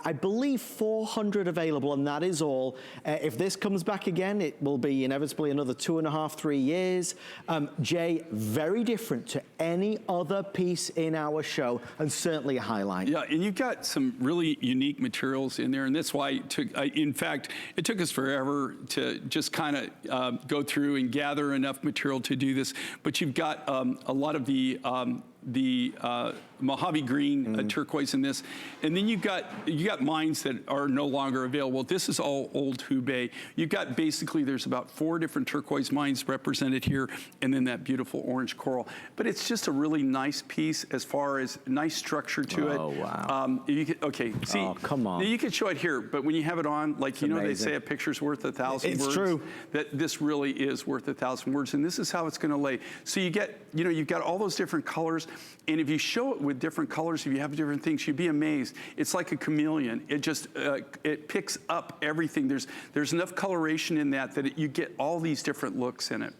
I believe 400 available, and that is all. If this comes back again, it will be inevitably another 2.5, 3 years. Jay, very different to any other piece in our show, and certainly a highlight. Yeah, and you've got some really unique materials in there, and that's why it took, in fact, it took us forever to just kind of go through and gather enough material to do this. But you've got a lot of the Mojave green turquoise in this, and then you got mines that are no longer available. This is all old Hubei. You've got basically, there's about 4 different turquoise mines represented here, and then that beautiful orange coral. But it's just a really nice piece as far as nice structure to it. Oh wow! Okay, see, oh, come on. You can show it here, but when you have it on, like it's you know, amazing. they say a picture's worth 1,000 words. It's true. That this really is worth 1,000 words, and this is how it's going to lay. So you get, you know, you've got all those different colors. And if you show it with different colors, if you have different things, you'd be amazed. It's like a chameleon. It just, it picks up everything. There's enough coloration in that you get all these different looks in it.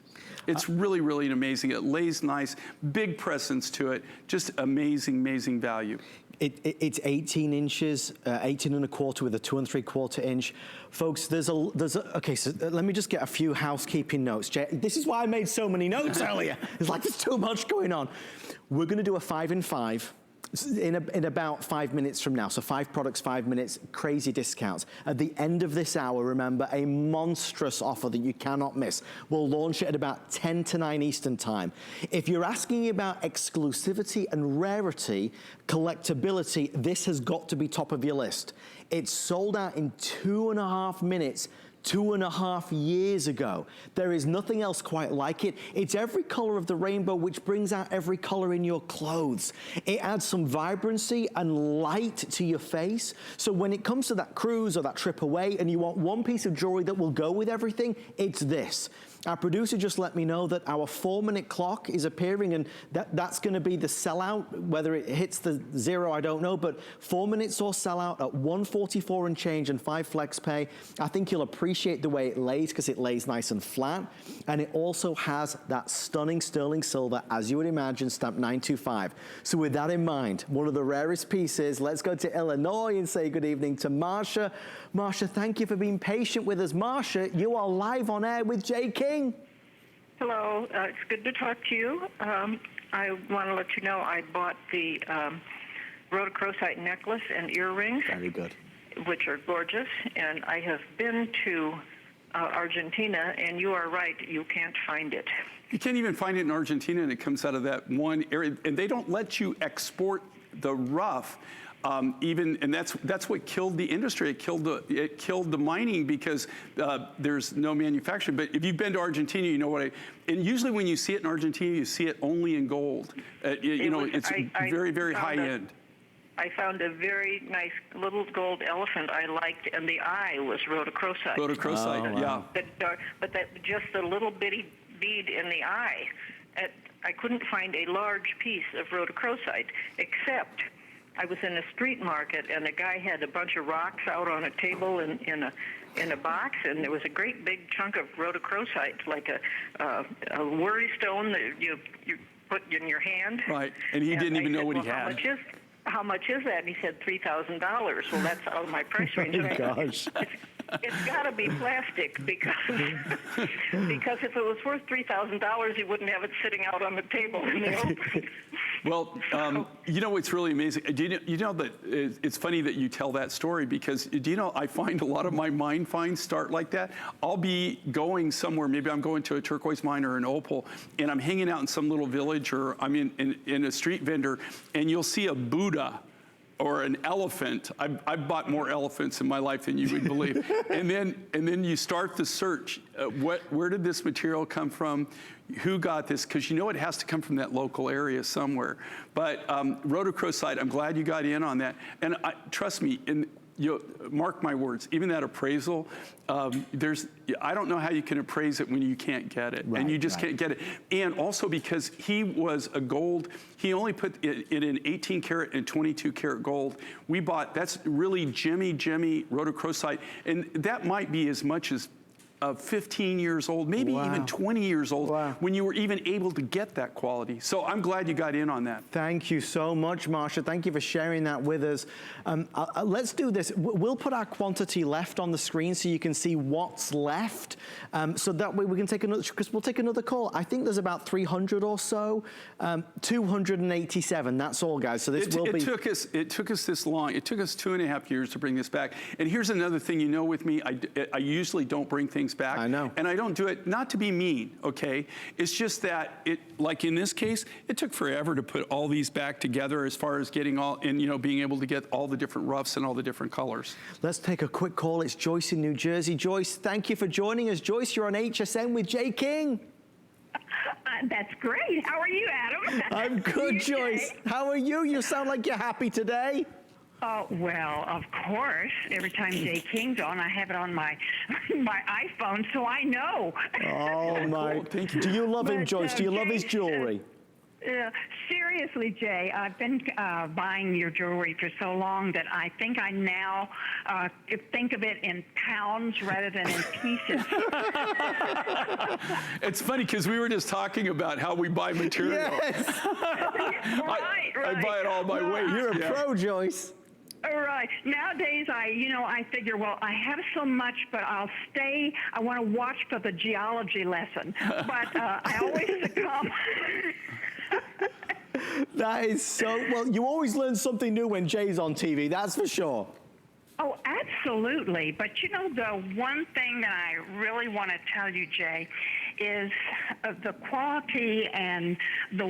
It's really, really amazing. It lays nice, big presence to it. Just amazing, amazing value. It's 18 inches, 18.25 with a 2 3/4 inch. Folks, okay, so let me just get a few housekeeping notes. Jay, this is why I made so many notes earlier. It's like there's too much going on. We're gonna do a 5 in 5. In about 5 minutes from now. So 5 products, 5 minutes, crazy discounts. At the end of this hour, remember, a monstrous offer that you cannot miss. We'll launch it at about 10 to 9 Eastern time. If you're asking about exclusivity and rarity, collectability, this has got to be top of your list. It's sold out in 2.5 minutes. 2.5 years ago. There is nothing else quite like it. It's every color of the rainbow, which brings out every color in your clothes. It adds some vibrancy and light to your face. So when it comes to that cruise or that trip away and you want one piece of jewelry that will go with everything, it's this. Our producer just let me know that our 4-minute clock is appearing, and that's gonna be the sellout. Whether it hits the 0, I don't know, but 4 minutes or sellout at $144 and change and 5 flex pay. I think you'll appreciate the way it lays because it lays nice and flat. And it also has that stunning sterling silver, as you would imagine, stamped 925. So with that in mind, one of the rarest pieces, let's go to Illinois and say good evening to Marsha. Marsha, thank you for being patient with us. Marsha, you are live on air with Jay King. Hello, it's good to talk to you. I want to let you know I bought the rhodochrosite necklace and earrings. Very good. Which are gorgeous, and I have been to Argentina, and you are right, you can't find it. You can't even find it in Argentina, and it comes out of that one area, and they don't let you export the rough. And that's what killed the industry. It killed the mining because there's no manufacturing. But if you've been to Argentina, you know what and usually when you see it in Argentina, you see it only in gold. It's very, very high end. I found a very nice little gold elephant I liked, and the eye was rhodochrosite. Rhodochrosite, yeah. But just a little bitty bead in the eye. I couldn't find a large piece of rhodochrosite, except I was in a street market, and a guy had a bunch of rocks out on a table in a box, and there was a great big chunk of rhodochrosite, like a worry stone that you put in your hand. Right, and he didn't even know what he had. How much is that? And he said $3,000. Well, that's out of my price range. Oh, gosh. It's got to be plastic because if it was worth $3,000, he wouldn't have it sitting out on the table in the open. Well, you know what's really amazing? You know that it's funny that you tell that story because, do you know, I find a lot of my mine finds start like that. I'll be going somewhere, maybe I'm going to a turquoise mine or an opal, and I'm hanging out in some little village, or I'm in a street vendor, and you'll see a Buddha or an elephant. I've bought more elephants in my life than you would believe. and then you start the search. Where did this material come from? Who got this? Because you know it has to come from that local area somewhere. But rhodochrosite, I'm glad you got in on that. And trust me, mark my words, even that appraisal, I don't know how you can appraise it when you can't get it. Right, and you just can't get it. And also because he was a gold, he only put it in 18 karat and 22 karat gold. We bought, that's really Jimmy rhodochrosite. And that might be as much as 15 years old, maybe Wow. even 20 years old, Wow. when you were even able to get that quality. So I'm glad you got in on that. Thank you so much, Marsha. Thank you for sharing that with us. Let's do this. We'll put our quantity left on the screen so you can see what's left. So that way we can take another, because we'll take another call. I think there's about 300 or so. 287, that's all, guys. So this will be... It took us this long. It took us 2.5 years to bring this back. And here's another thing, you know, with me, I usually don't bring things back. I know. And I don't do it, not to be mean, okay? It's just that, like in this case, it took forever to put all these back together as far as getting all, and you know, being able to get all the different roughs and all the different colors. Let's take a quick call. It's Joyce in New Jersey. Joyce, thank you for joining us. Joyce, you're on HSN with Jay King. That's great. How are you, Adam? I'm good, You, Joyce. Jay? How are you? You sound like you're happy today. Oh, well, of course. Every time Jay King's on, I have it on my my iPhone, so I know. Oh, my. Cool. Thank you. Do you love him, But, Joyce? Do you love his Jay, jewelry? Seriously, Jay, I've been buying your jewelry for so long that I think I now think of it in pounds rather than in pieces. It's funny because we were just talking about how we buy material. Yes. Right. I buy it all by weight. You're a Yeah. pro, Joyce. All right. Nowadays, I figure, well, I have so much, but I want to watch for the geology lesson. But I always succumb. That is so, well, you always learn something new when Jay's on TV, that's for sure. Oh, absolutely. But you know, the one thing that I really want to tell you, Jay, is the quality and the